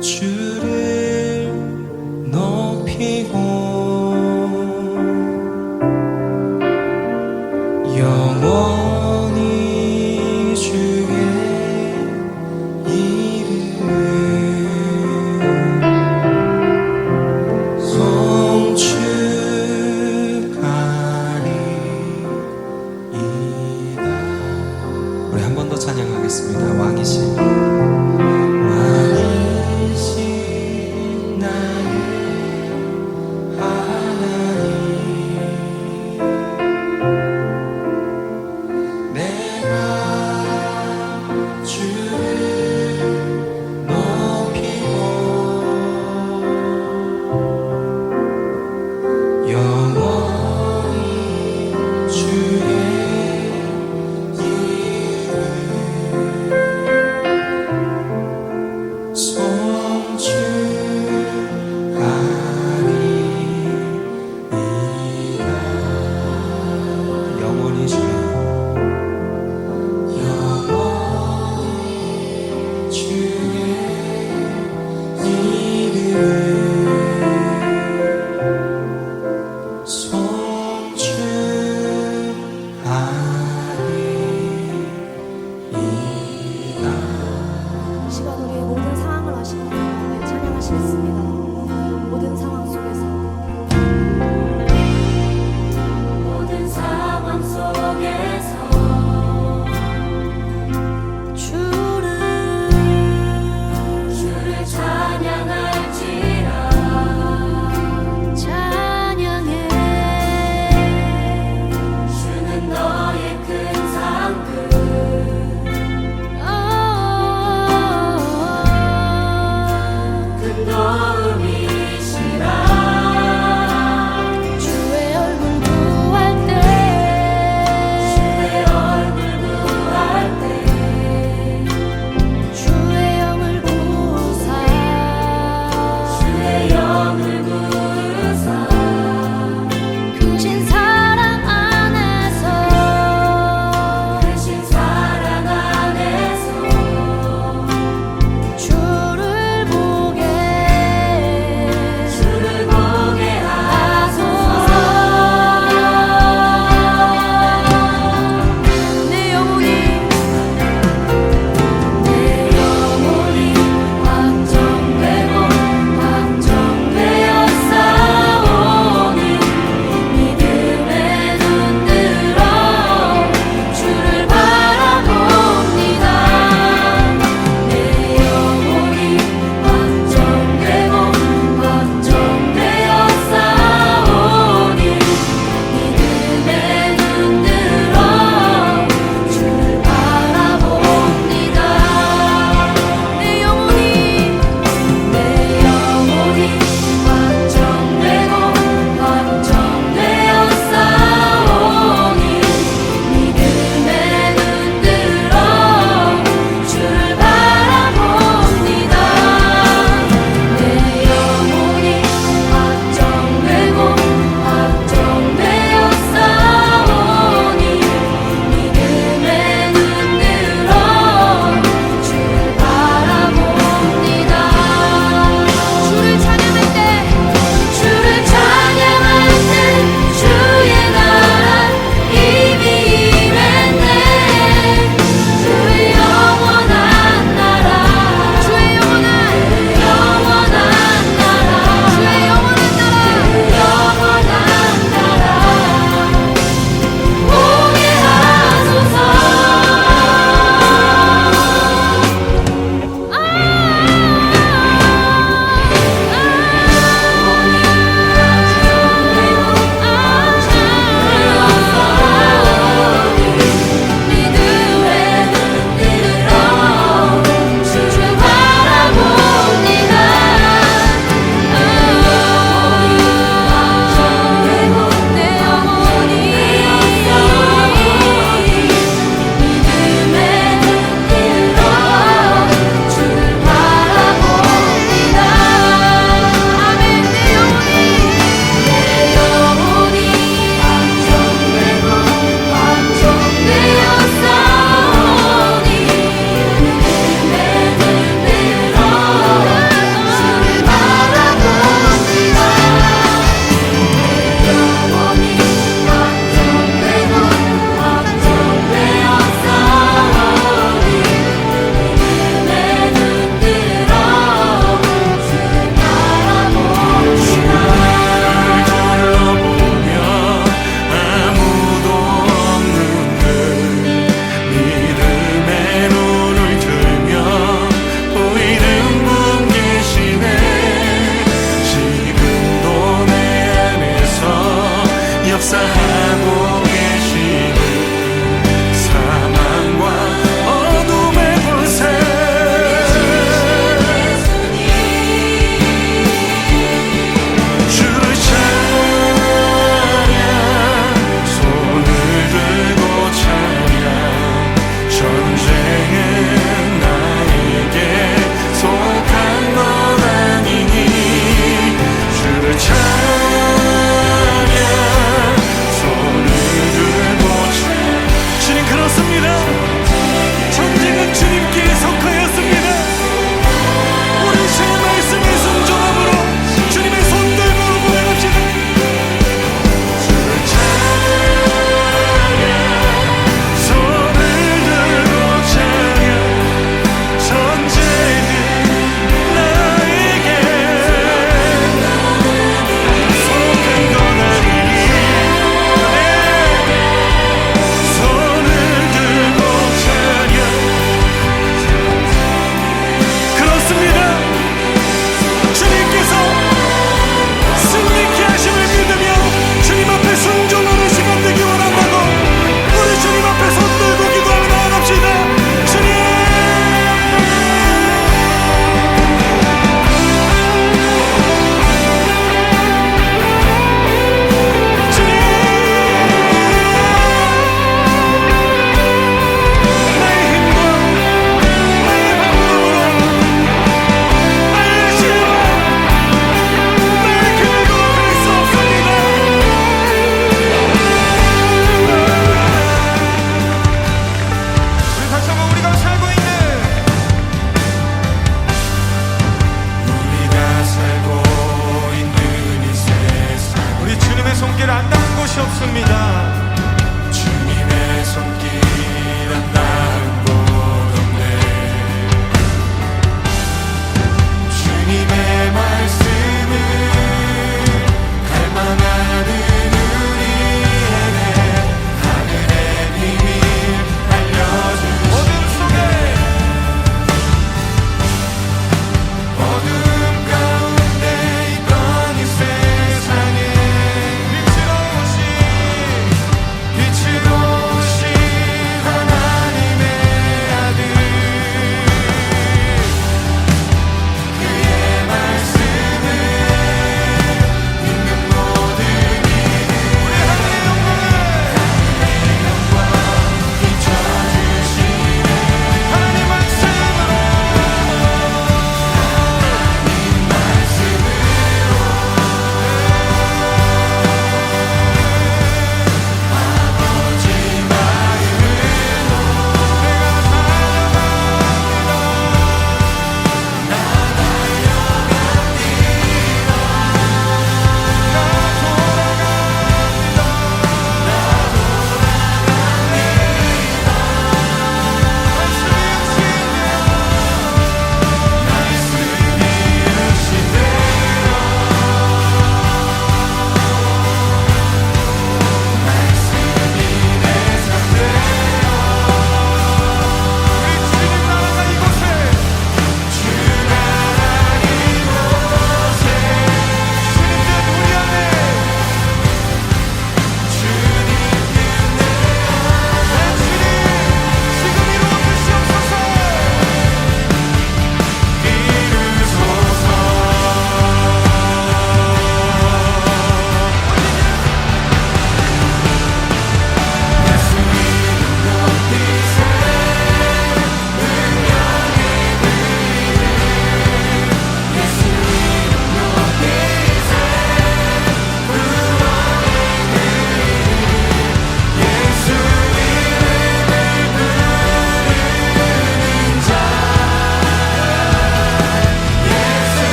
주를 높이고 영원히 주의 이름을 송축하리이다. 우리 한 번 더 찬양하겠습니다. 왕이신 너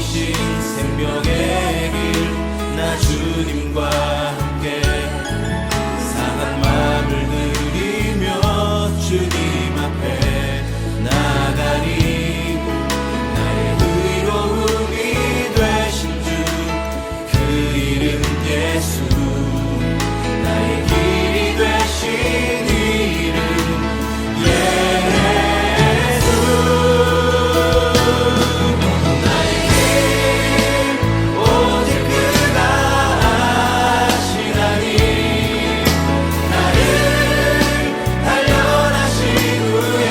오신 생명의 길 나 주님과 함께 상한 마음을 들이며 주님 앞에 나가니 나의 의로움이 되신 주 그 이름 예수 나의 길이 되신 이름 예수 나의 길 오직 그가 아시나니 나를 단련하신 후에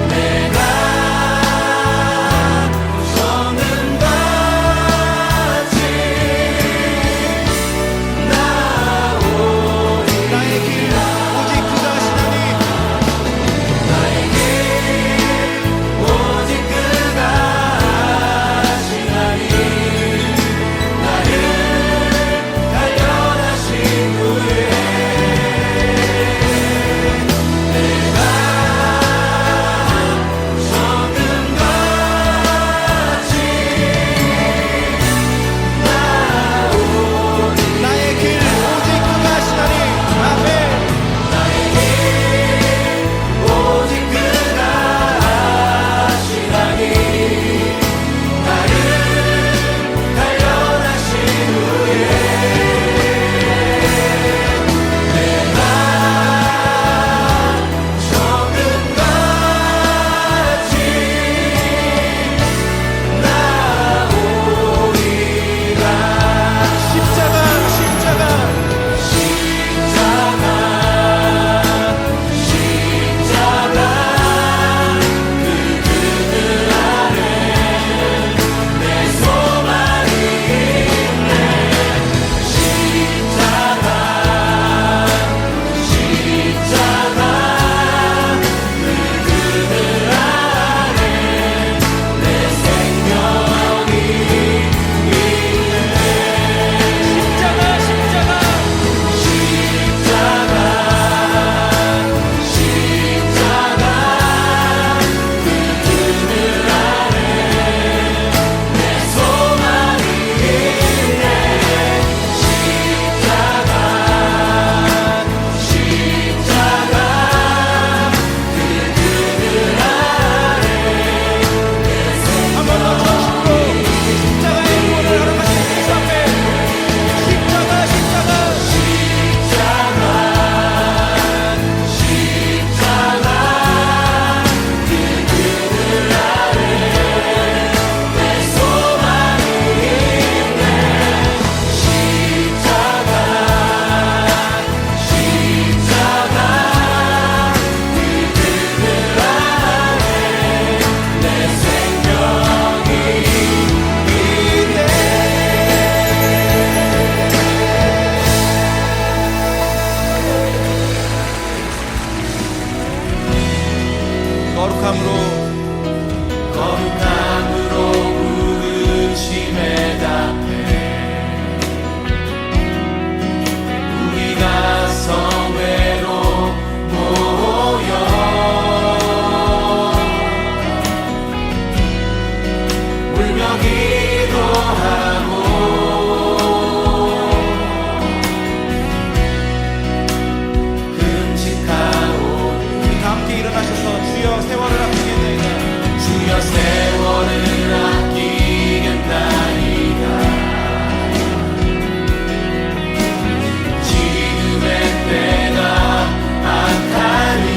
내가 걷는 같이 나오리 나의 길 오직 그가 아시나니 나의 길 오직 그가 아시나니 나를 단련하신 후에 내가 걷는 같이 나오리 나의 길 오직 그가 아시나니 아멘. 나의 길 오직 그가 아시나니 나를 단련하신 후에 내가 적은 같이 나오리라 십자가 십자가 그 그늘 아래 내 소망이 있네 십자가 그 그늘 아래 내 생명이 있네 십자가 그 그늘 아래 내 소망이 있네 십자가 그 그늘 아래 한 번 더 전심으로 십자가의 구원을 허락하신 예수 앞에 십자가 그 그늘 아래 내 소망이 있네 십자가 그 그늘 아래 내 생명이 있네 거룩함으로 부르심에 답해 우리가 성회로 모여 울며 기도하고 금식하오 우리 다 함께 일어나셔서 주여 세월을 아끼겠나이다. 주여 세월을 아끼겠나이다 지금의 때가 악하니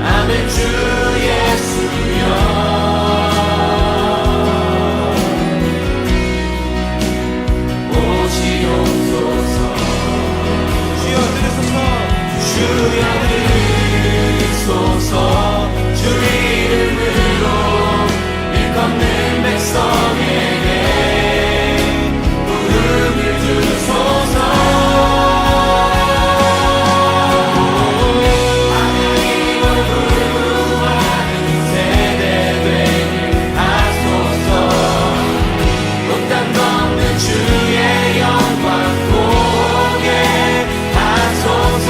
아멘 주 예수여 오시옵소서 주여 들으소서 주여 들으소서 주 이름으로 일컫는 백성에게 부름을 주소서 하나님 얼굴 구하는 세대 되게 하소서 못단 넘는 주의 영광 보게 하소서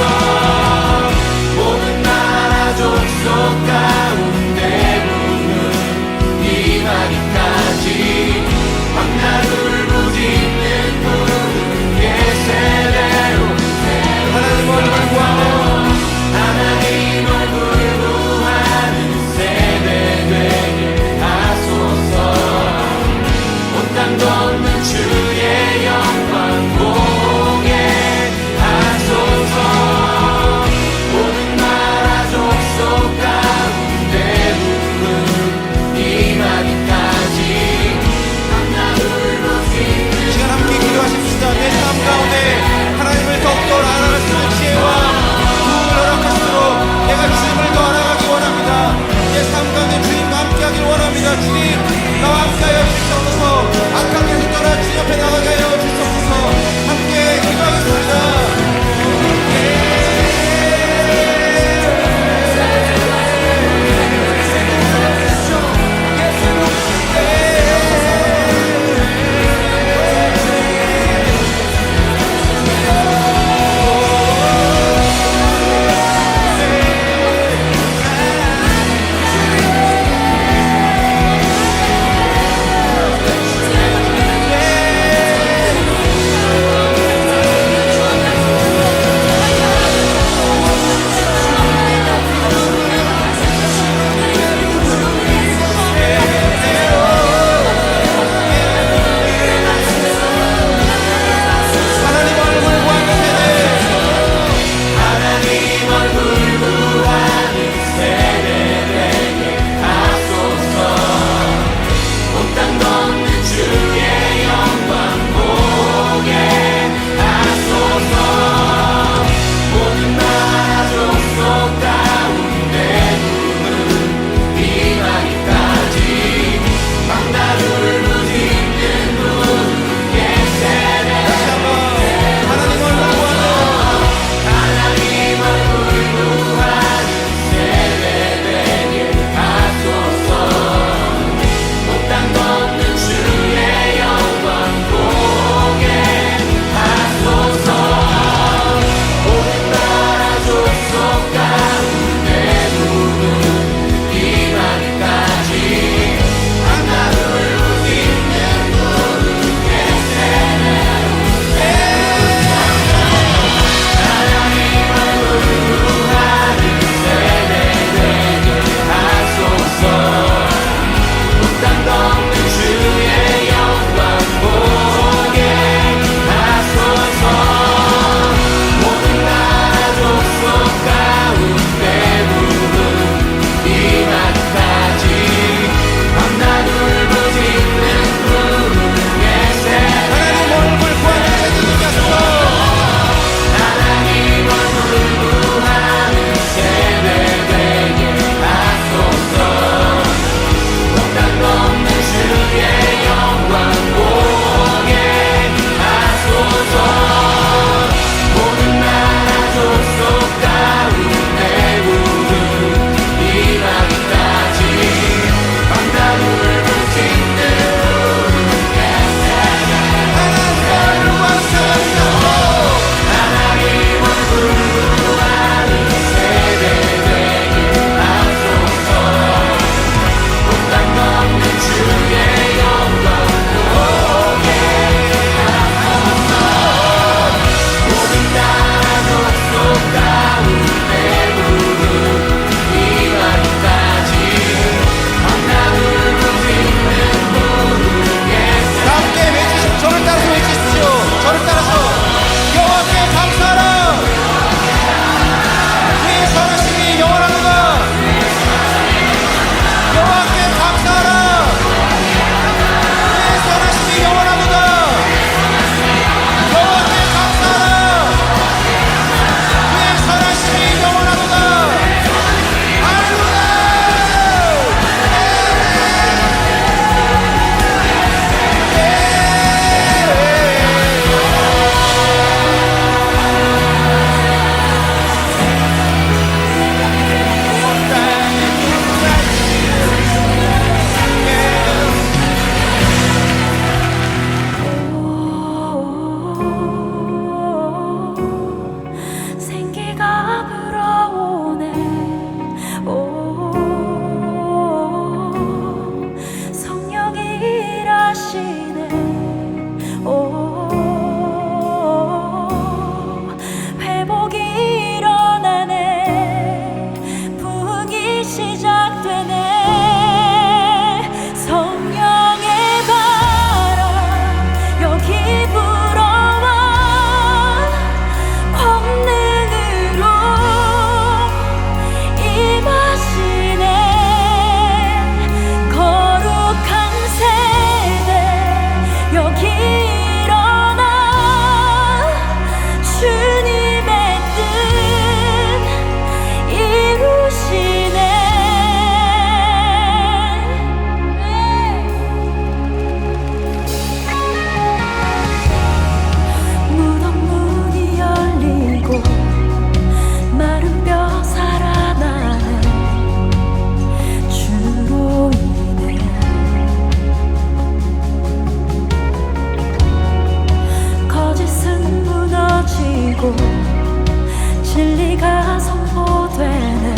진리가 선포되는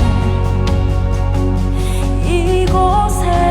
이곳에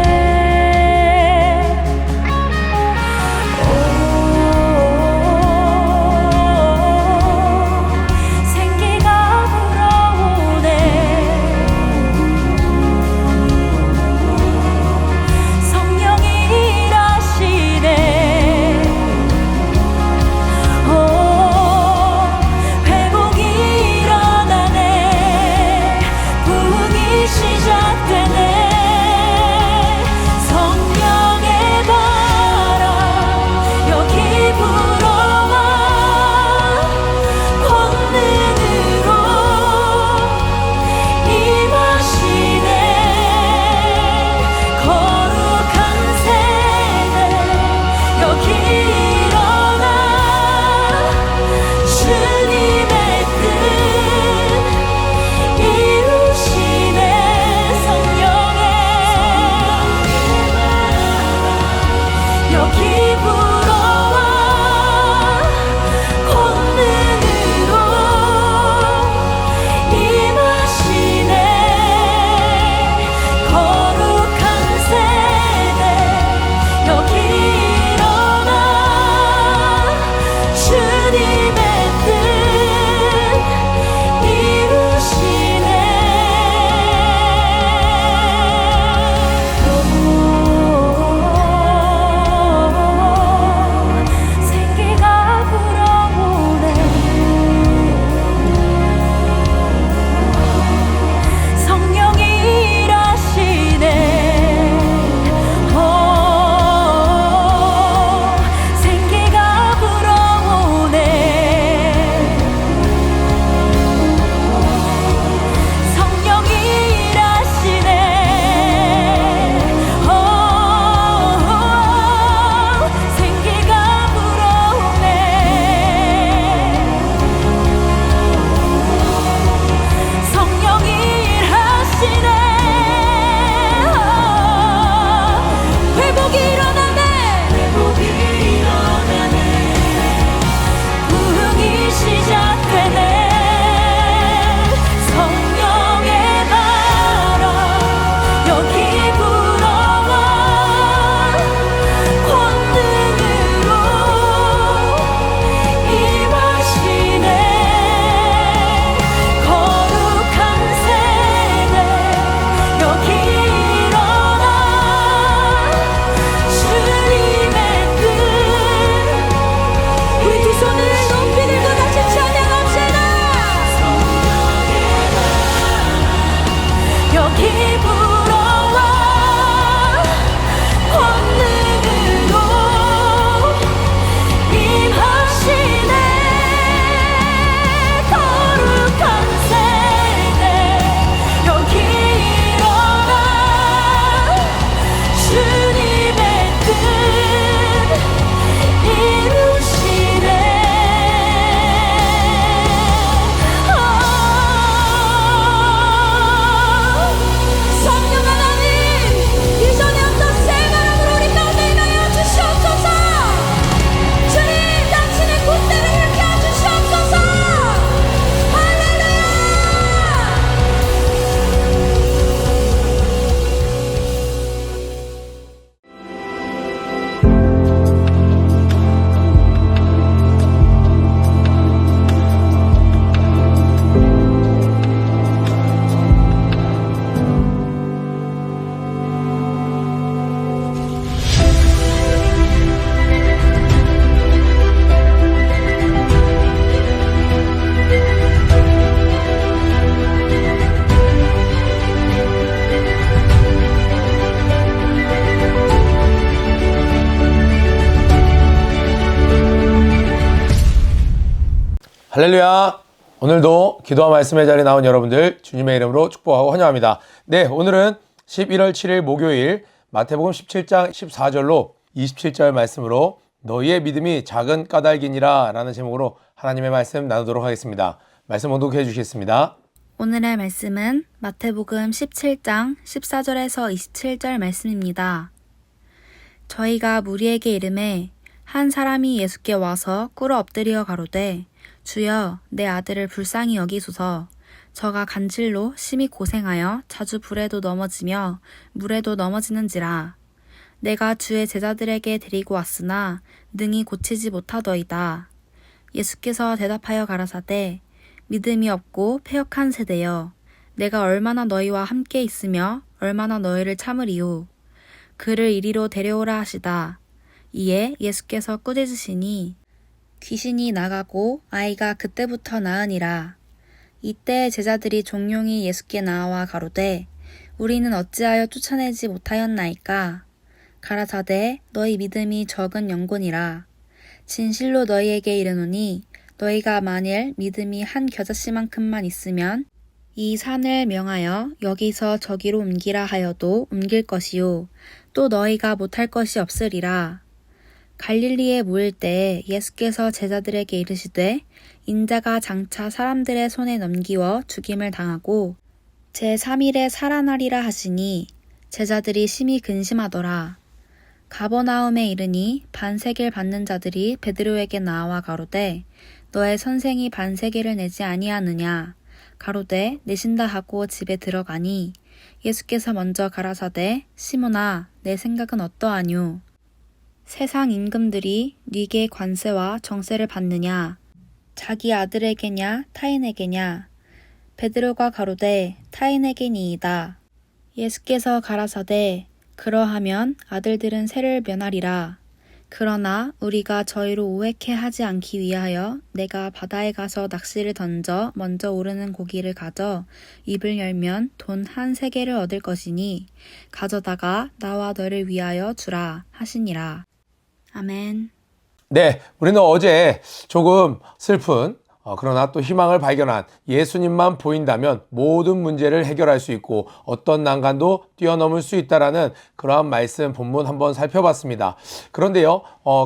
할렐루야. 오늘도 기도와 말씀의 자리에 나온 여러분들 주님의 이름으로 축복하고 환영합니다. 네, 오늘은 11월 7일 목요일 마태복음 17장 14절로 27절 말씀으로 너희의 믿음이 작은 까닭이니라 라는 제목으로 하나님의 말씀 나누도록 하겠습니다. 말씀 봉독해 주시겠습니다. 오늘의 말씀은 마태복음 17장 14절에서 27절 말씀입니다. 저희가 무리에게 이르매 한 사람이 예수께 와서 꿇어 엎드려 가로되 주여 내 아들을 불쌍히 여기소서 저가 간질로 심히 고생하여 자주 불에도 넘어지며 물에도 넘어지는지라. 내가 주의 제자들에게 데리고 왔으나 능히 고치지 못하더이다. 예수께서 대답하여 가라사대 믿음이 없고 패역한 세대여, 내가 얼마나 너희와 함께 있으며 얼마나 너희를 참으리요. 그를 이리로 데려오라 하시다. 이에 예수께서 꾸짖으시니 귀신이 나가고 아이가 그때부터 나으니라. 이때 제자들이 종용이 예수께 나와 가로되 우리는 어찌하여 쫓아내지 못하였나이까. 가라사대 너희 믿음이 적은 영혼이라. 진실로 너희에게 이르노니 너희가 만일 믿음이 한 겨자씨만큼만 있으면 이 산을 명하여 여기서 저기로 옮기라 하여도 옮길 것이요 또 너희가 못할 것이 없으리라. 갈릴리에 모일 때 예수께서 제자들에게 이르시되 인자가 장차 사람들의 손에 넘기워 죽임을 당하고 제3일에 살아나리라 하시니 제자들이 심히 근심하더라. 가버나움에 이르니 반세겔 받는 자들이 베드로에게 나와 가로되 너의 선생이 반세겔을 내지 아니하느냐. 가로되 내신다 하고 집에 들어가니 예수께서 먼저 가라사대 시몬아 내 생각은 어떠하뇨. 세상 임금들이 네게 관세와 정세를 받느냐. 자기 아들에게냐 타인에게냐. 베드로가 가로되 타인에게니이다. 예수께서 가라사대 그러하면 아들들은 세를 면하리라. 그러나 우리가 저희로 오해케 하지 않기 위하여 내가 바다에 가서 낚시를 던져 먼저 오르는 고기를 가져 입을 열면 돈 한 세겔을 얻을 것이니 가져다가 나와 너를 위하여 주라 하시니라. 아멘. 네, 우리는 어제 조금 슬픈 그러나 또 희망을 발견한 예수님만 보인다면 모든 문제를 해결할 수 있고 어떤 난간도 뛰어넘을 수 있다라는 그러한 말씀 본문 한번 살펴봤습니다. 그런데요,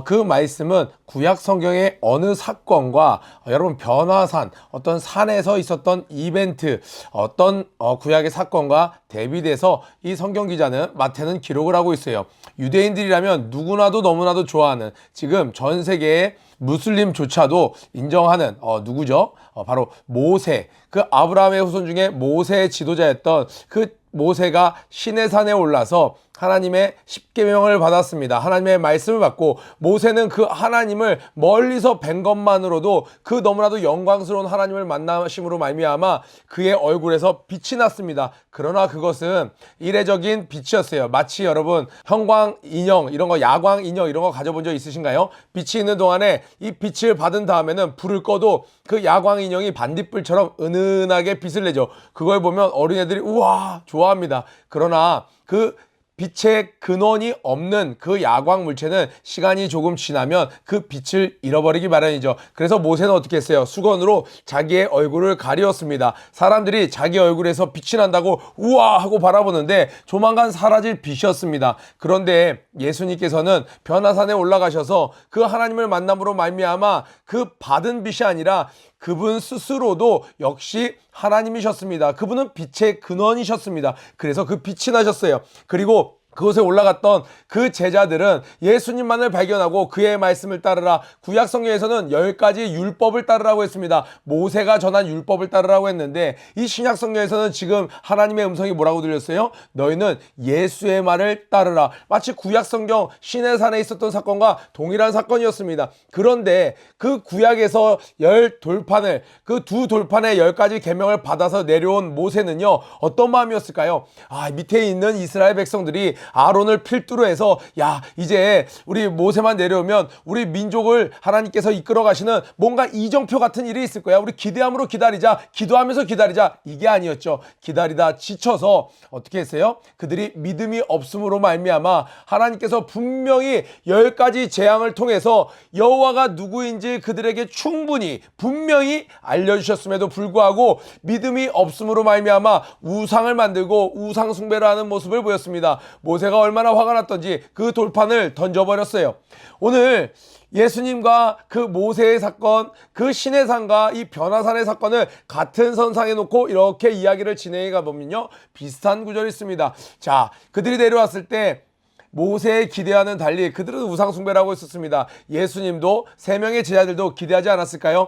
그 말씀은 구약 성경의 어느 사건과 여러분 변화산, 어떤 산에서 있었던 이벤트, 어떤 구약의 사건과 대비돼서 이 성경 기자는 마태는 기록을 하고 있어요. 유대인들이라면 누구나도 너무나도 좋아하는 지금 전 세계의 무슬림조차도 인정하는 누구죠? 바로 모세. 그 아브라함의 후손 중에 모세의 지도자였던 그 모세가 시내산에 올라서 하나님의 십계명을 받았습니다. 하나님의 말씀을 받고 모세는 그 하나님을 멀리서 뵌 것만으로도 그 너무나도 영광스러운 하나님을 만나심으로 말미암아 그의 얼굴에서 빛이 났습니다. 그러나 그것은 이례적인 빛이었어요. 마치 여러분 형광 인형 이런 거, 야광 인형 이런 거 가져본 적 있으신가요? 빛이 있는 동안에 이 빛을 받은 다음에는 불을 꺼도 그 야광 인형이 반딧불처럼 은은하게 빛을 내죠. 그걸 보면 어린애들이 우와 좋아합니다. 그러나 그 빛의 근원이 없는 그 야광 물체는 시간이 조금 지나면 그 빛을 잃어버리기 마련이죠. 그래서 모세는 어떻게 했어요? 수건으로 자기의 얼굴을 가리었습니다. 사람들이 자기 얼굴에서 빛이 난다고 우와 하고 바라보는데 조만간 사라질 빛이었습니다. 그런데 예수님께서는 변화산에 올라가셔서 그 하나님을 만남으로 말미암아 그 받은 빛이 아니라 그분 스스로도 역시 하나님이셨습니다. 그분은 빛의 근원이셨습니다. 그래서 그 빛이 나셨어요. 그리고 그곳에 올라갔던 그 제자들은 예수님만을 발견하고 그의 말씀을 따르라. 구약 성경에서는 10가지 율법을 따르라고 했습니다. 모세가 전한 율법을 따르라고 했는데 이 신약 성경에서는 지금 하나님의 음성이 뭐라고 들렸어요? 너희는 예수의 말을 따르라. 마치 구약 성경 시내산에 있었던 사건과 동일한 사건이었습니다. 그런데 그 구약에서 10돌판을 그 두 돌판의 10가지 계명을 받아서 내려온 모세는요 어떤 마음이었을까요? 밑에 있는 이스라엘 백성들이 아론을 필두로 해서 야 이제 우리 모세만 내려오면 우리 민족을 하나님께서 이끌어 가시는 뭔가 이정표 같은 일이 있을 거야. 우리 기대함으로 기다리자. 기도하면서 기다리자. 이게 아니었죠. 기다리다 지쳐서 어떻게 했어요? 그들이 믿음이 없음으로 말미암아 하나님께서 분명히 10가지 재앙을 통해서 여호와가 누구인지 그들에게 충분히 분명히 알려주셨음에도 불구하고 믿음이 없음으로 말미암아 우상을 만들고 우상 숭배를 하는 모습을 보였습니다. 모세가 얼마나 화가 났던지 그 돌판을 던져버렸어요. 오늘 예수님과 그 모세의 사건, 그 시내산과 이 변화산의 사건을 같은 선상에 놓고 이렇게 이야기를 진행해 가보면요 비슷한 구절이 있습니다. 자, 그들이 내려왔을 때 모세의 기대와는 달리 그들은 우상숭배라고 했었습니다. 예수님도 3명의 제자들도 기대하지 않았을까요?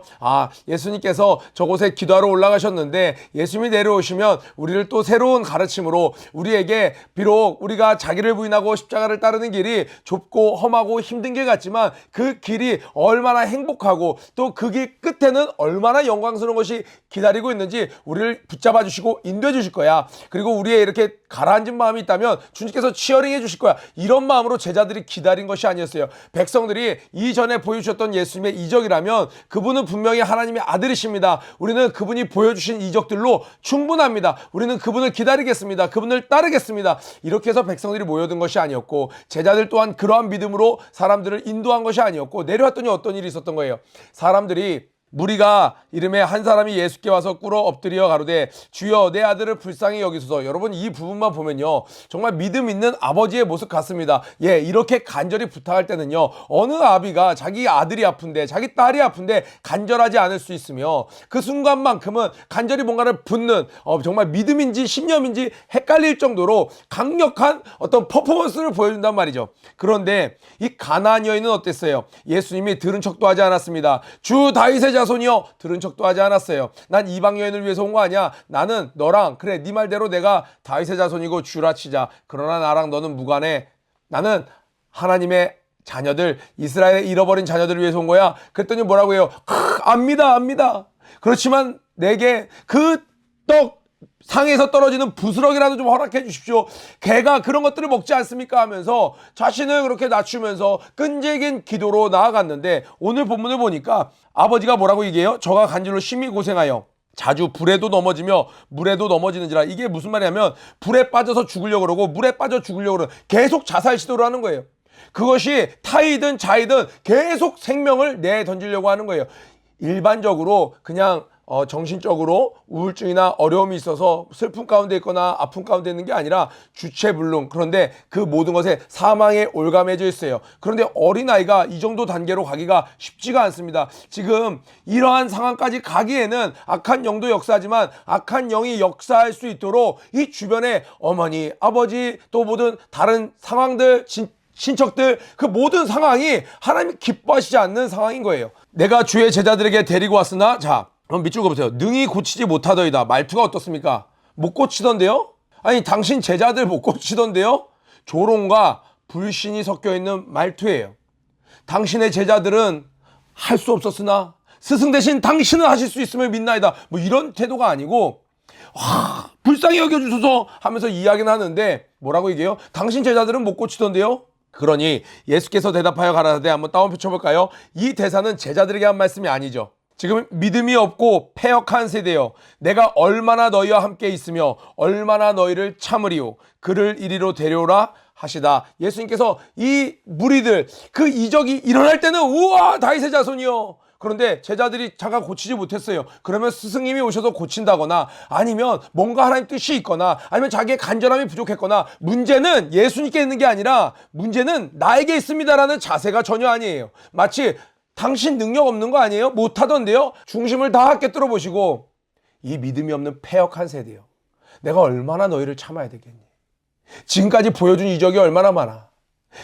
예수님께서 저곳에 기도하러 올라가셨는데 예수님이 내려오시면 우리를 또 새로운 가르침으로 우리에게 비록 우리가 자기를 부인하고 십자가를 따르는 길이 좁고 험하고 힘든 길 같지만 그 길이 얼마나 행복하고 또 그 길 끝에는 얼마나 영광스러운 것이 기다리고 있는지 우리를 붙잡아 주시고 인도해 주실 거야. 그리고 우리의 이렇게 가라앉은 마음이 있다면 주님께서 치어링 해 주실 거야. 이런 마음으로 제자들이 기다린 것이 아니었어요. 백성들이 이전에 보여주셨던 예수님의 이적이라면 그분은 분명히 하나님의 아들이십니다. 우리는 그분이 보여주신 이적들로 충분합니다. 우리는 그분을 기다리겠습니다. 그분을 따르겠습니다. 이렇게 해서 백성들이 모여든 것이 아니었고 제자들 또한 그러한 믿음으로 사람들을 인도한 것이 아니었고 내려왔더니 어떤 일이 있었던 거예요. 사람들이 무리가 이름에 한 사람이 예수께 와서 꿇어 엎드려 가로되 주여 내 아들을 불쌍히 여기소서. 여러분 이 부분만 보면요 정말 믿음 있는 아버지의 모습 같습니다. 이렇게 간절히 부탁할 때는요 어느 아비가 자기 아들이 아픈데 자기 딸이 아픈데 간절하지 않을 수 있으며 그 순간만큼은 간절히 뭔가를 붓는 정말 믿음인지 신념인지 헷갈릴 정도로 강력한 어떤 퍼포먼스를 보여준단 말이죠. 그런데 이 가나안 여인은 어땠어요? 예수님이 들은 척도 하지 않았습니다. 주 다윗의 자손이여 들은 척도 하지 않았어요. 난 이방 여인을 위해서 온 거 아니야. 나는 너랑 그래 네 말대로 내가 다윗의 자손이고 주라 치자. 그러나 나랑 너는 무관해. 나는 하나님의 자녀들 이스라엘의 잃어버린 자녀들을 위해서 온 거야. 그랬더니 뭐라고 해요? 압니다. 그렇지만 내게 그 떡 상에서 떨어지는 부스러기라도 좀 허락해 주십시오. 개가 그런 것들을 먹지 않습니까? 하면서 자신을 그렇게 낮추면서 끈질긴 기도로 나아갔는데 오늘 본문을 보니까 아버지가 뭐라고 얘기해요? 저가 간질로 심히 고생하여 자주 불에도 넘어지며 물에도 넘어지는지라. 이게 무슨 말이냐면 불에 빠져서 죽으려고 그러고 물에 빠져 죽으려고 그러고 계속 자살 시도를 하는 거예요. 그것이 타이든 자이든 계속 생명을 내던지려고 하는 거예요. 일반적으로 그냥 정신적으로 우울증이나 어려움이 있어서 슬픔 가운데 있거나 아픔 가운데 있는 게 아니라 주체불능. 그런데 그 모든 것에 사망에 올가매져 있어요. 그런데 어린아이가 이 정도 단계로 가기가 쉽지가 않습니다. 지금 이러한 상황까지 가기에는 악한 영도 역사하지만 악한 영이 역사할 수 있도록 이 주변에 어머니, 아버지 또 모든 다른 상황들 신척들 그 모든 상황이 하나님이 기뻐하시지 않는 상황인 거예요. 내가 주의 제자들에게 데리고 왔으나 자 그럼 밑줄 그어보세요. 능히 고치지 못하더이다. 말투가 어떻습니까? 못 고치던데요? 아니 당신 제자들 못 고치던데요? 조롱과 불신이 섞여있는 말투예요. 당신의 제자들은 할 수 없었으나 스승 대신 당신은 하실 수 있음을 믿나이다. 뭐 이런 태도가 아니고 불쌍히 여겨주소서 하면서 이야기는 하는데 뭐라고 얘기해요? 당신 제자들은 못 고치던데요? 그러니 예수께서 대답하여 가라사대 한번 다운표 쳐볼까요? 이 대사는 제자들에게 한 말씀이 아니죠. 지금 믿음이 없고 패역한 세대여 내가 얼마나 너희와 함께 있으며 얼마나 너희를 참으리요 그를 이리로 데려오라 하시다. 예수님께서 이 무리들 그 이적이 일어날 때는 우와 다윗의 자손이여. 그런데 제자들이 잠깐 고치지 못했어요. 그러면 스승님이 오셔서 고친다거나 아니면 뭔가 하나님 뜻이 있거나 아니면 자기의 간절함이 부족했거나 문제는 예수님께 있는 게 아니라 문제는 나에게 있습니다라는 자세가 전혀 아니에요. 마치 당신 능력 없는 거 아니에요? 못하던데요? 중심을 다 꿰뚫어 보시고 이 믿음이 없는 패역한 세대요. 내가 얼마나 너희를 참아야 되겠니? 지금까지 보여준 이적이 얼마나 많아.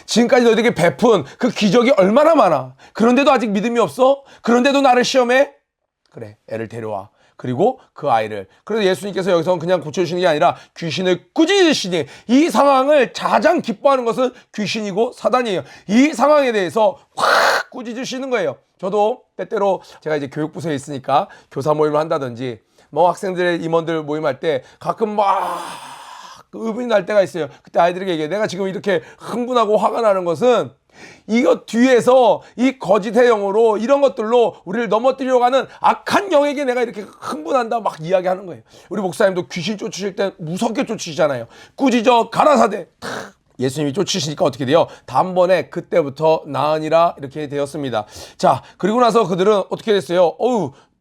지금까지 너희에게 베푼 그 기적이 얼마나 많아. 그런데도 아직 믿음이 없어? 그런데도 나를 시험해? 그래, 애를 데려와. 그리고 그 아이를. 그래서 예수님께서 여기서 그냥 고쳐주시는 게 아니라 귀신을 꾸짖으시니 이 상황을 가장 기뻐하는 것은 귀신이고 사단이에요. 이 상황에 대해서 확 꾸짖으시는 거예요. 저도 때때로 제가 이제 교육부서에 있으니까 교사 모임을 한다든지 뭐 학생들의 임원들 모임할 때 가끔 막 의분이 날 때가 있어요. 그때 아이들에게 얘기해요. 내가 지금 이렇게 흥분하고 화가 나는 것은 이거 뒤에서 이 거짓의 영으로 이런 것들로 우리를 넘어뜨리려고 하는 악한 영에게 내가 이렇게 흥분한다 막 이야기하는 거예요. 우리 목사님도 귀신 쫓으실 때 무섭게 쫓으시잖아요. 꾸짖어 가라사대. 예수님이 쫓으시니까 어떻게 돼요? 단번에 그때부터 나으니라 이렇게 되었습니다. 자, 그리고 나서 그들은 어떻게 됐어요?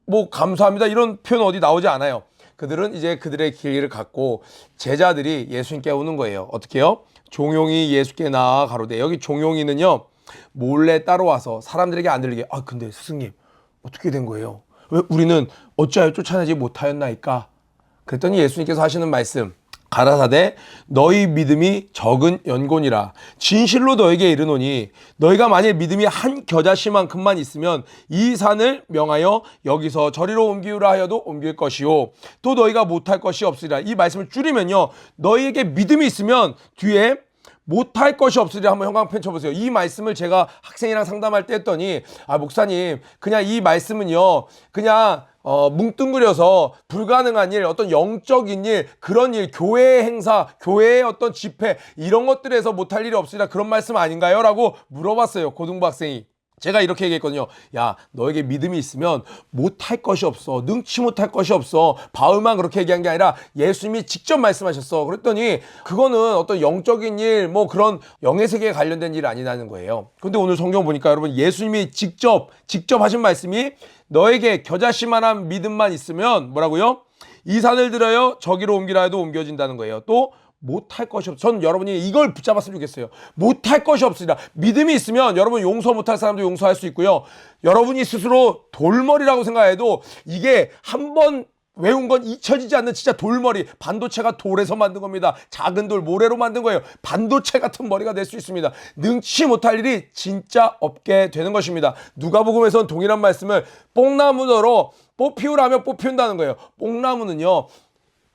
뭐 감사합니다 이런 표현 어디 나오지 않아요. 그들은 이제 그들의 길을 갖고 제자들이 예수님께 오는 거예요. 어떻게 해요? 종용이 예수께 나아 가로되. 여기 종용이는요 몰래 따라와서 사람들에게 안 들리게 근데 스승님 어떻게 된 거예요? 왜 우리는 어찌하여 쫓아내지 못하였나이까? 그랬더니 예수님께서 하시는 말씀 가라사대 너희 믿음이 적은 연곤이라. 진실로 너에게 이르노니 너희가 만일 믿음이 한 겨자씨만큼만 있으면 이 산을 명하여 여기서 저리로 옮기우라 하여도 옮길 것이요 또 너희가 못할 것이 없으리라. 이 말씀을 줄이면요, 너희에게 믿음이 있으면 뒤에 못할 것이 없으리라. 한번 형광펜 쳐보세요. 이 말씀을 제가 학생이랑 상담할 때 했더니, 목사님, 그냥 이 말씀은요, 그냥 뭉뚱그려서 불가능한 일, 어떤 영적인 일, 그런 일, 교회의 행사, 교회의 어떤 집회, 이런 것들에서 못할 일이 없으리라, 그런 말씀 아닌가요? 라고 물어봤어요, 고등부 학생이. 제가 이렇게 얘기했거든요. 야, 너에게 믿음이 있으면 못할 것이 없어. 능치 못할 것이 없어. 바울만 그렇게 얘기한 게 아니라 예수님이 직접 말씀하셨어. 그랬더니 그거는 어떤 영적인 일, 뭐 그런 영의 세계에 관련된 일 아니라는 거예요. 근데 오늘 성경 보니까 여러분, 예수님이 직접 하신 말씀이 너에게 겨자씨만한 믿음만 있으면 뭐라고요? 이 산을 들어요 저기로 옮기라 해도 옮겨진다는 거예요. 또 못할 것이 없어. 전 여러분이 이걸 붙잡았으면 좋겠어요. 못할 것이 없으리라. 믿음이 있으면 여러분 용서 못할 사람도 용서할 수 있고요. 여러분이 스스로 돌머리라고 생각해도 이게 한번 외운 건 잊혀지지 않는 진짜 돌머리. 반도체가 돌에서 만든 겁니다. 작은 돌, 모래로 만든 거예요. 반도체 같은 머리가 될 수 있습니다. 능치 못할 일이 진짜 없게 되는 것입니다. 누가복음에서는 동일한 말씀을 뽕나무더러 뽑히우라며 뽑히운다는 거예요. 뽕나무는요,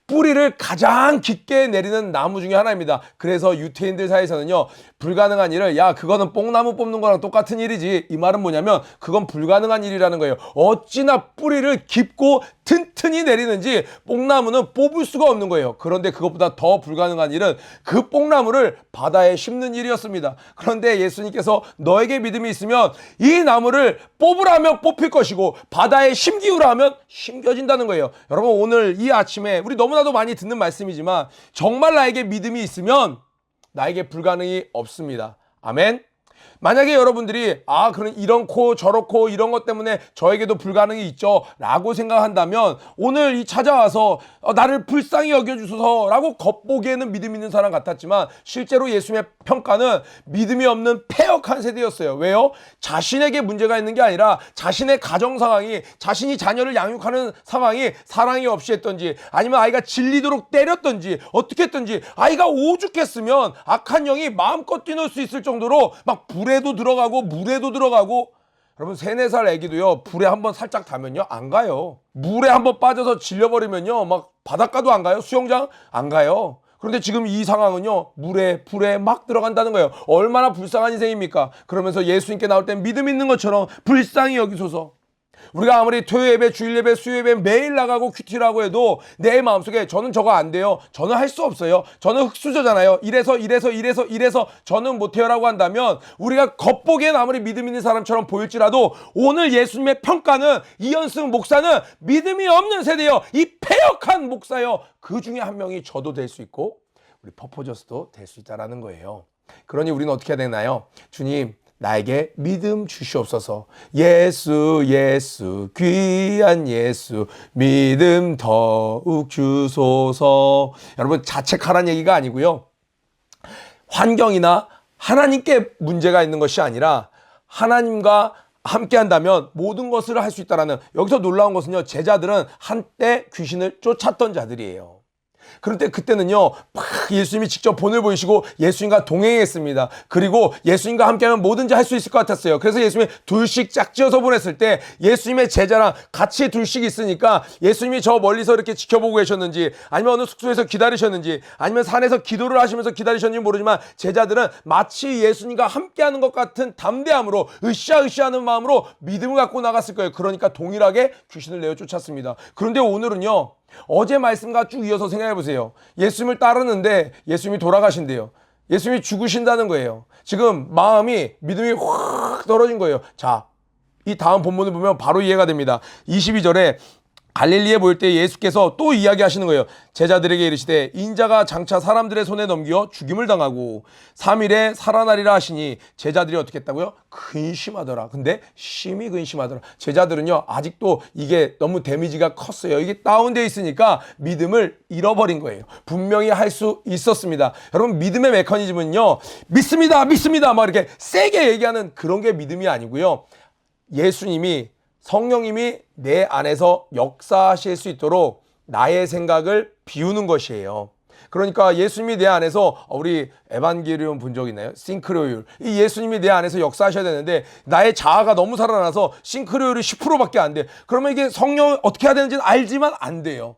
뿌리를 가장 깊게 내리는 나무 중에 하나입니다. 그래서 유태인들 사이에서는요, 불가능한 일을, 야, 그거는 뽕나무 뽑는 거랑 똑같은 일이지, 이 말은 뭐냐면 그건 불가능한 일이라는 거예요. 어찌나 뿌리를 깊고 튼튼히 내리는지 뽕나무는 뽑을 수가 없는 거예요. 그런데 그것보다 더 불가능한 일은 그 뽕나무를 바다에 심는 일이었습니다. 그런데 예수님께서 너에게 믿음이 있으면 이 나무를 뽑으라면 뽑힐 것이고 바다에 심기우라 하면 심겨진다는 거예요. 여러분, 오늘 이 아침에 우리 너무나도 많이 듣는 말씀이지만 정말 나에게 믿음이 있으면 나에게 불가능이 없습니다. 아멘. 만약에 여러분들이 그런 이렇고 저렇고 이런 것 때문에 저에게도 불가능이 있죠 라고 생각한다면 오늘 이 찾아와서 나를 불쌍히 여겨주소서 라고 겉보기에는 믿음 있는 사람 같았지만 실제로 예수님의 평가는 믿음이 없는 패역한 세대였어요. 왜요? 자신에게 문제가 있는 게 아니라 자신의 가정 상황이, 자신이 자녀를 양육하는 상황이 사랑이 없이 했던지, 아니면 아이가 질리도록 때렸던지, 어떻게 했던지, 아이가 오죽했으면 악한 영이 마음껏 뛰놀 수 있을 정도로 막 불에도 들어가고 물에도 들어가고. 여러분, 3, 4살 애기도요, 불에 한번 살짝 닿으면요 안 가요. 물에 한번 빠져서 질려버리면요 막 바닷가도 안 가요. 수영장 안 가요. 그런데 지금 이 상황은요, 물에 불에 막 들어간다는 거예요. 얼마나 불쌍한 인생입니까? 그러면서 예수님께 나올 땐 믿음 있는 것처럼 불쌍히 여기소서. 우리가 아무리 토요 예배, 주일 예배, 수요 예배 매일 나가고 큐티라고 해도 내 마음속에 저는 저거 안 돼요. 저는 할 수 없어요. 저는 흙수저잖아요. 이래서 저는 못해요 라고 한다면 우리가 겉보기엔 아무리 믿음 있는 사람처럼 보일지라도 오늘 예수님의 평가는 이현승 목사는 믿음이 없는 세대요. 이 패역한 목사요. 그 중에 한 명이 저도 될 수 있고 우리 퍼포저스도 될 수 있다라는 거예요. 그러니 우리는 어떻게 해야 되나요? 주님, 나에게 믿음 주시옵소서. 예수 예수 귀한 예수 믿음 더욱 주소서. 여러분, 자책하라는 얘기가 아니고요, 환경이나 하나님께 문제가 있는 것이 아니라 하나님과 함께 한다면 모든 것을 할 수 있다라는. 여기서 놀라운 것은요, 제자들은 한때 귀신을 쫓았던 자들이에요. 그런데 그때는요, 막 예수님이 직접 본을 보이시고 예수님과 동행했습니다. 그리고 예수님과 함께하면 뭐든지 할 수 있을 것 같았어요. 그래서 예수님이 둘씩 짝지어서 보냈을 때 예수님의 제자랑 같이 둘씩 있으니까 예수님이 저 멀리서 이렇게 지켜보고 계셨는지, 아니면 어느 숙소에서 기다리셨는지, 아니면 산에서 기도를 하시면서 기다리셨는지 모르지만 제자들은 마치 예수님과 함께하는 것 같은 담대함으로, 으쌰으쌰하는 마음으로 믿음을 갖고 나갔을 거예요. 그러니까 동일하게 귀신을 내어 쫓았습니다. 그런데 오늘은요, 어제 말씀과 쭉 이어서 생각해 보세요. 예수님을 따르는데 예수님이 돌아가신대요. 예수님이 죽으신다는 거예요. 지금 마음이, 믿음이 확 떨어진 거예요. 자, 이 다음 본문을 보면 바로 이해가 됩니다. 22절에 갈릴리에 모일 때 예수께서 또 이야기하시는 거예요. 제자들에게 이르시되 인자가 장차 사람들의 손에 넘겨 죽임을 당하고 3일에 살아나리라 하시니 제자들이 어떻게 했다고요? 근심하더라. 근데 심히 근심하더라. 제자들은요, 아직도 이게 너무 데미지가 컸어요. 이게 다운되어 있으니까 믿음을 잃어버린 거예요. 분명히 할 수 있었습니다. 여러분, 믿음의 메커니즘은요, 믿습니다 막 이렇게 세게 얘기하는 그런 게 믿음이 아니고요, 예수님이, 성령님이 내 안에서 역사하실 수 있도록 나의 생각을 비우는 것이에요. 그러니까 예수님이 내 안에서 우리 에반게리온 본 적 있나요? 싱크로율. 이 예수님이 내 안에서 역사하셔야 되는데 나의 자아가 너무 살아나서 싱크로율이 10%밖에 안 돼. 그러면 이게 성령 어떻게 해야 되는지는 알지만 안 돼요.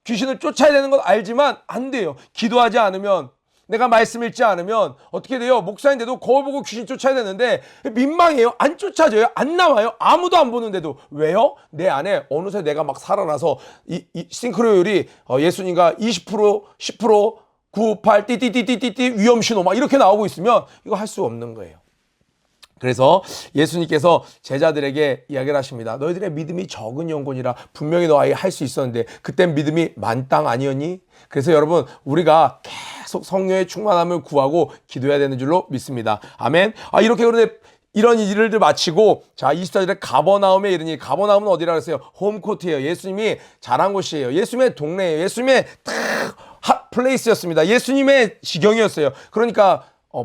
귀신을 쫓아야 되는 건 알지만 안 돼요. 기도하지 않으면, 내가 말씀 읽지 않으면 어떻게 돼요? 목사인데도 거울 보고 귀신 쫓아야 되는데 민망해요. 안 쫓아져요. 안 나와요. 아무도 안 보는데도. 왜요? 내 안에 어느새 내가 막 살아나서 이 싱크로율이 예수님과 20%, 10%, 9, 8, 띠띠띠띠띠 위험신호 막 이렇게 나오고 있으면 이거 할 수 없는 거예요. 그래서 예수님께서 제자들에게 이야기를 하십니다. 너희들의 믿음이 적은 영혼이라 분명히 너희 할 수 있었는데 그땐 믿음이 만땅 아니었니? 그래서 여러분 우리가 계속 성령의 충만함을 구하고 기도해야 되는 줄로 믿습니다. 아멘. 이렇게 그런데 이런 일을 마치고 자 24절에 가버나움에 이르니, 가버나움은 어디라 그랬어요? 홈코트예요. 예수님이 자란 곳이에요. 예수님의 동네예요. 예수님의 핫 플레이스였습니다. 예수님의 지경이었어요. 그러니까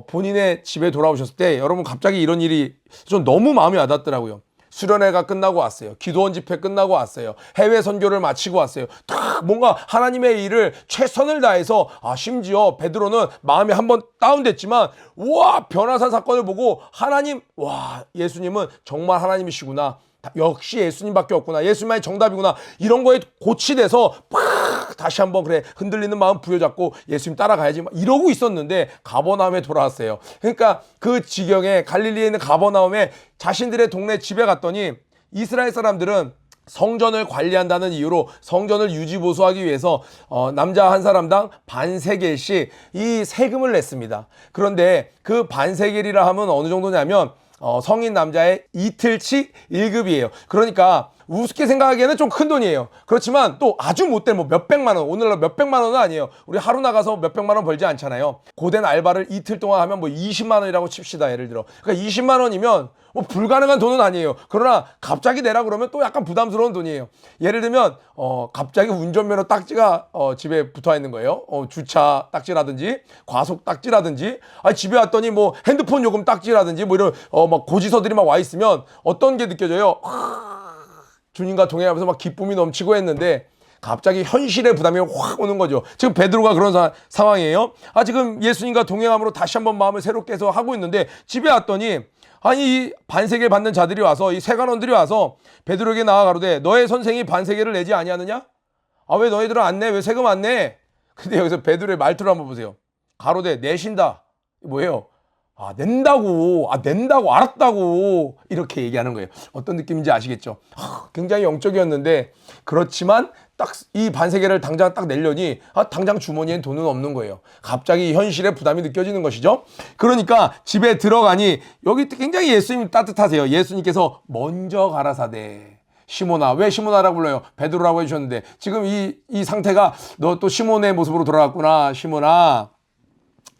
본인의 집에 돌아오셨을 때 여러분 갑자기 이런 일이 좀 너무 마음이 와닿더라고요. 수련회가 끝나고 왔어요. 기도원 집회 끝나고 왔어요. 해외 선교를 마치고 왔어요. 딱 뭔가 하나님의 일을 최선을 다해서 심지어 베드로는 마음이 한번 다운됐지만 와 변화산 사건을 보고 하나님, 와 예수님은 정말 하나님이시구나. 역시 예수님밖에 없구나. 예수님만이 정답이구나. 이런 거에 고치돼서 팍 다시 한번 그래 흔들리는 마음 부여잡고 예수님 따라가야지 막 이러고 있었는데 가버나움에 돌아왔어요. 그러니까 그 지경에 갈릴리에 있는 가버나움에 자신들의 동네 집에 갔더니 이스라엘 사람들은 성전을 관리한다는 이유로 성전을 유지보수하기 위해서 남자 한 사람당 반세겔씩 이 세금을 냈습니다. 그런데 그 반세겔이라 하면 어느 정도냐면 성인 남자의 이틀치 1급이에요. 그러니까 우습게 생각하기에는 좀 큰 돈이에요. 그렇지만 또 아주 못된 뭐 몇백만 원, 오늘날 몇백만 원은 아니에요. 우리 하루 나가서 몇백만 원 벌지 않잖아요. 고된 알바를 이틀 동안 하면 뭐 20만 원이라고 칩시다. 예를 들어. 그러니까 20만 원이면 뭐 불가능한 돈은 아니에요. 그러나 갑자기 내라 그러면 또 약간 부담스러운 돈이에요. 예를 들면 갑자기 운전면허 딱지가 집에 붙어 있는 거예요. 주차 딱지라든지 과속 딱지라든지 집에 왔더니 뭐 핸드폰 요금 딱지라든지 뭐 이런 막 고지서들이 막 와 있으면 어떤 게 느껴져요? 주님과 동행하면서 막 기쁨이 넘치고 했는데 갑자기 현실의 부담이 확 오는 거죠. 지금 베드로가 그런 상황이에요. 지금 예수님과 동행함으로 다시 한번 마음을 새롭게 해서 하고 있는데 집에 왔더니 이 반세겔 받는 자들이 와서 이 세관원들이 와서 베드로에게 나와 가로되 너의 선생이 반세겔을 내지 아니하느냐? 왜 너희들은 안 내? 왜 세금 안 내? 근데 여기서 베드로의 말투를 한번 보세요. 가로되 내신다. 뭐예요? 낸다고, 알았다고 이렇게 얘기하는 거예요. 어떤 느낌인지 아시겠죠? 굉장히 영적이었는데 그렇지만 딱 이 반세겔을 당장 딱 내려니 당장 주머니엔 돈은 없는 거예요. 갑자기 현실의 부담이 느껴지는 것이죠. 그러니까 집에 들어가니 여기 굉장히 예수님 따뜻하세요. 예수님께서 먼저 가라사대 시몬아, 왜 시몬아라고 불러요? 베드로라고 해주셨는데 지금 이 상태가 너 또 시몬의 모습으로 돌아갔구나. 시몬아,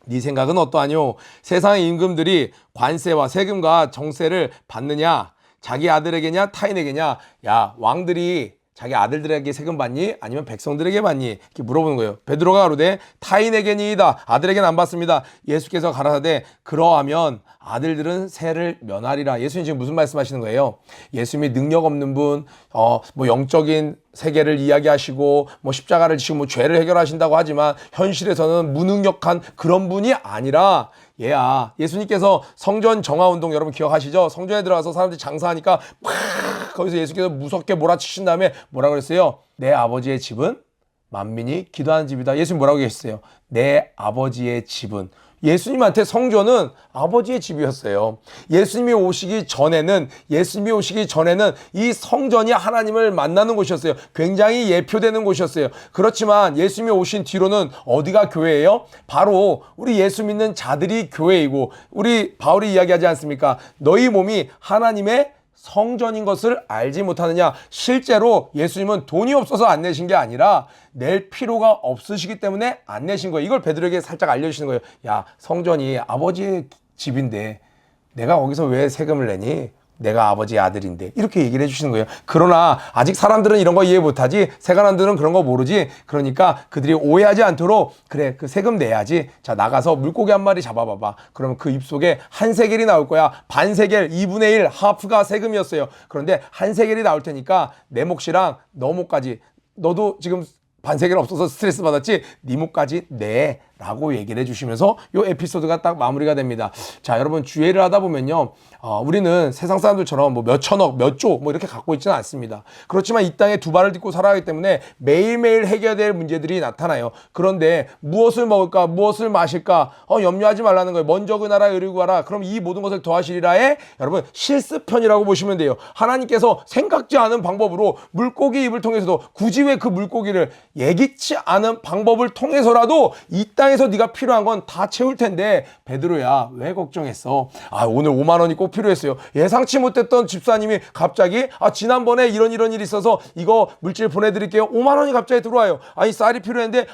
네 생각은 어떠하뇨? 세상의 임금들이 관세와 세금과 정세를 받느냐? 자기 아들에게냐 타인에게냐? 야, 왕들이 자기 아들들에게 세금 받니? 아니면 백성들에게 받니? 이렇게 물어보는 거예요. 베드로가 가로되 타인에게니이다. 아들에게는 안 받습니다. 예수께서 가라사대 그러하면 아들들은 세를 면하리라. 예수님 지금 무슨 말씀하시는 거예요? 예수님이 능력 없는 분, 뭐 영적인 세계를 이야기하시고 뭐 십자가를 지시고 뭐 죄를 해결하신다고 하지만 현실에서는 무능력한 그런 분이 아니라 얘야. 예수님께서 성전 정화운동 여러분 기억하시죠? 성전에 들어가서 사람들이 장사하니까 막 거기서 예수께서 무섭게 몰아치신 다음에 뭐라고 그랬어요? 내 아버지의 집은 만민이 기도하는 집이다. 예수님 뭐라고 계셨어요? 내 아버지의 집은. 예수님한테 성전은 아버지의 집이었어요. 예수님이 오시기 전에는 이 성전이 하나님을 만나는 곳이었어요. 굉장히 예표되는 곳이었어요. 그렇지만 예수님이 오신 뒤로는 어디가 교회예요? 바로 우리 예수 믿는 자들이 교회이고 우리 바울이 이야기하지 않습니까? 너희 몸이 하나님의 성전인 것을 알지 못하느냐. 실제로 예수님은 돈이 없어서 안 내신 게 아니라 낼 필요가 없으시기 때문에 안 내신 거예요. 이걸 베드로에게 살짝 알려주시는 거예요. 야, 성전이 아버지의 집인데 내가 거기서 왜 세금을 내니? 내가 아버지의 아들인데 이렇게 얘기를 해주시는 거예요. 그러나 아직 사람들은 이런 거 이해 못하지, 세관원들은 그런 거 모르지. 그러니까 그들이 오해하지 않도록 그래 그 세금 내야지. 자 나가서 물고기 한 마리 잡아봐봐. 그러면 그 입속에 한 세겔이 나올 거야. 반세겔 2분의 1 하프가 세금이었어요. 그런데 한 세겔이 나올 테니까 내 몫이랑 너 몫까지 너도 지금 반세계는 없어서 스트레스 받았지 네 몫까지 내 라고 얘기를 해주시면서 이 에피소드가 딱 마무리가 됩니다. 자, 여러분 주의를 하다 보면요, 우리는 세상 사람들처럼 뭐 몇 천억, 몇 조 뭐 이렇게 갖고 있지는 않습니다. 그렇지만 이 땅에 두 발을 딛고 살아가기 때문에 매일매일 해결해야 될 문제들이 나타나요. 그런데 무엇을 먹을까, 무엇을 마실까 염려하지 말라는 거예요. 먼저 그 나라의 의를 구하라. 그럼 이 모든 것을 더하시리라에 여러분 실습편이라고 보시면 돼요. 하나님께서 생각지 않은 방법으로 물고기 입을 통해서도 굳이 왜 그 물고기를 예기치 않은 방법을 통해서라도 이 땅에서 네가 필요한 건 다 채울 텐데 베드로야 왜 걱정했어? 오늘 5만 원이 꼭 필요했어요. 예상치 못했던 집사님이 갑자기 지난번에 이런 일이 있어서 이거 물질 보내드릴게요. 5만 원이 갑자기 들어와요. 쌀이 필요했는데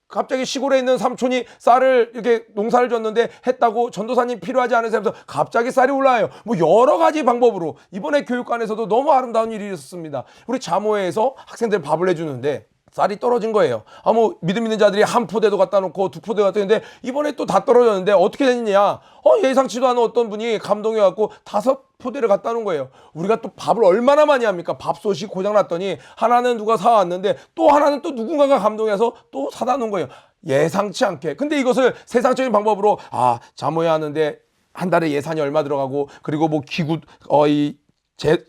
갑자기 시골에 있는 삼촌이 쌀을 이렇게 농사를 졌는데 했다고 전도사님 필요하지 않으세요? 하면서 갑자기 쌀이 올라와요. 뭐 여러 가지 방법으로 이번에 교육관에서도 너무 아름다운 일이 있었습니다. 우리 자모회에서 학생들 밥을 해주는데 쌀이 떨어진 거예요. 뭐 믿음 있는 자들이 한 포대도 갖다 놓고 두 포대 갖다 놓는데 이번에 또 다 떨어졌는데 어떻게 됐느냐? 예상치도 않은 어떤 분이 감동해갖고 5포대를 갖다 놓은 거예요. 우리가 또 밥을 얼마나 많이 합니까? 밥솥이 고장났더니 하나는 누가 사왔는데 또 하나는 또 누군가가 감동해서 또 사다 놓은 거예요. 예상치 않게. 근데 이것을 세상적인 방법으로 자모해 하는데 한 달에 예산이 얼마 들어가고 그리고 뭐 기구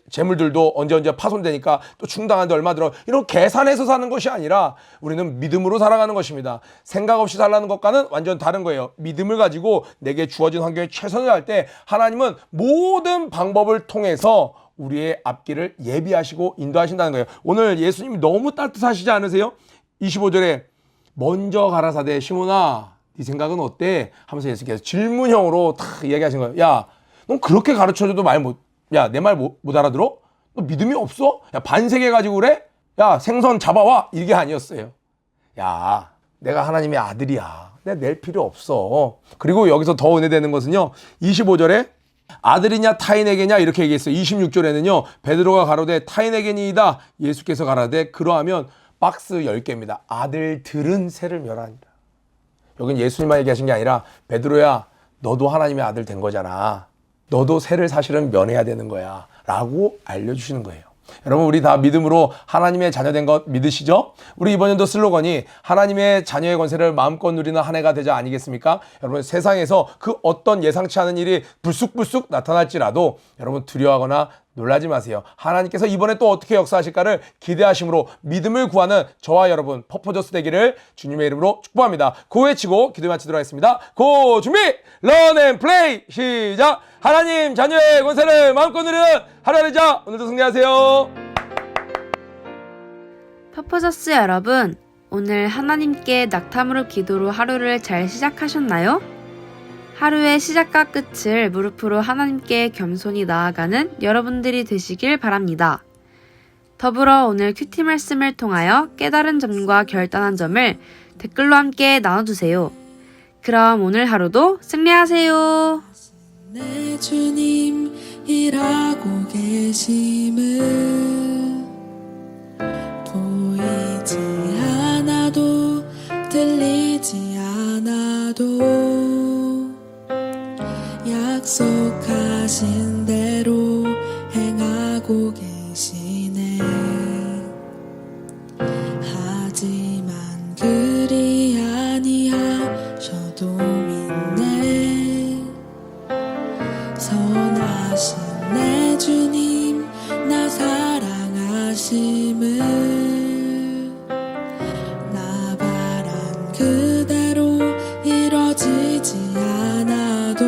재물들도 언제 파손되니까 또 충당하는데 얼마 들어 이런 계산해서 사는 것이 아니라 우리는 믿음으로 살아가는 것입니다. 생각 없이 살라는 것과는 완전 다른 거예요. 믿음을 가지고 내게 주어진 환경에 최선을 다할 때 하나님은 모든 방법을 통해서 우리의 앞길을 예비하시고 인도하신다는 거예요. 오늘 예수님이 너무 따뜻하시지 않으세요? 25절에 먼저 가라사대 시몬아 네 생각은 어때? 하면서 예수께서 질문형으로 딱 이야기하신 거예요. 야, 넌 그렇게 가르쳐줘도 내 말 못 알아들어? 너 믿음이 없어? 반세계 가지고 그래? 생선 잡아와. 이게 아니었어요. 내가 하나님의 아들이야. 내가 낼 필요 없어. 그리고 여기서 더 은혜되는 것은요. 25절에 아들이냐 타인에게냐 이렇게 얘기했어요. 26절에는요. 베드로가 가로되 타인에게니이다. 예수께서 가라되 그러하면 박스 10개입니다. 아들들은 새를 멸하니라. 여긴 예수님만 얘기하신 게 아니라 베드로야 너도 하나님의 아들 된 거잖아. 너도 새를 사실은 면해야 되는 거야 라고 알려주시는 거예요. 여러분 우리 다 믿음으로 하나님의 자녀된 것 믿으시죠? 우리 이번 연도 슬로건이 하나님의 자녀의 권세를 마음껏 누리는 한 해가 되자 아니겠습니까? 여러분 세상에서 그 어떤 예상치 않은 일이 불쑥불쑥 나타날지라도 여러분 두려워하거나 놀라지 마세요. 하나님께서 이번에 또 어떻게 역사하실까를 기대하심으로 믿음을 구하는 저와 여러분 퍼포저스 되기를 주님의 이름으로 축복합니다. 고 외치고 기도 마치도록 하겠습니다. 고 준비 런 앤 플레이 시작. 하나님 자녀의 권세를 마음껏 누리는 하루 되자. 오늘도 승리하세요. 퍼포저스 여러분, 오늘 하나님께 낙탐으로 기도로 하루를 잘 시작하셨나요? 하루의 시작과 끝을 무릎으로 하나님께 겸손히 나아가는 여러분들이 되시길 바랍니다. 더불어 오늘 큐티 말씀을 통하여 깨달은 점과 결단한 점을 댓글로 함께 나눠주세요. 그럼 오늘 하루도 승리하세요. 내 주님 일하고 계심을 보이지 않아도 들리지 않아도 약속하신 대로 행하고 계시네. 하지만 그리 아니하셔도 믿네. 선하신 내 주님 나 사랑하심을 나 바란 그대로 이뤄지지 않아도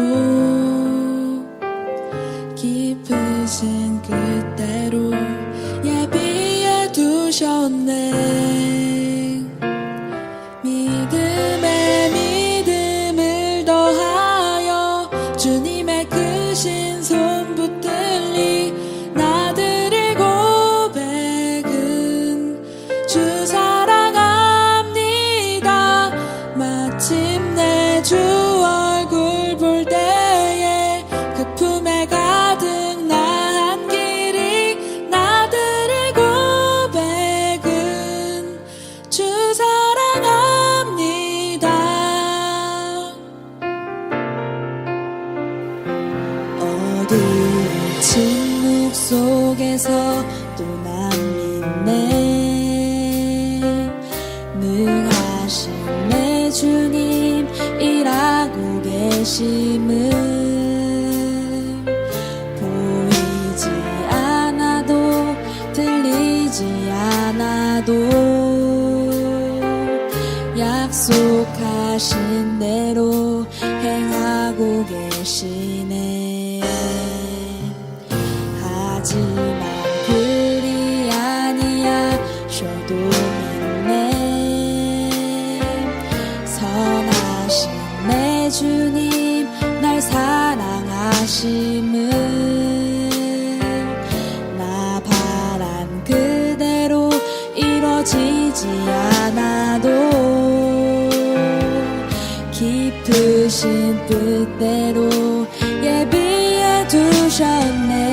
전능하신 내 주님 일하고 계심을 보이지 않아도 들리지 않아도 약속하신 대로 행하고 계시네. 하지만 그리 아니하셔도 믿네. 선하신 내 주님 날 사랑하심을 나 바란 그대로 이루어지지 않아도 깊으신 뜻대로 예비해 두셨네.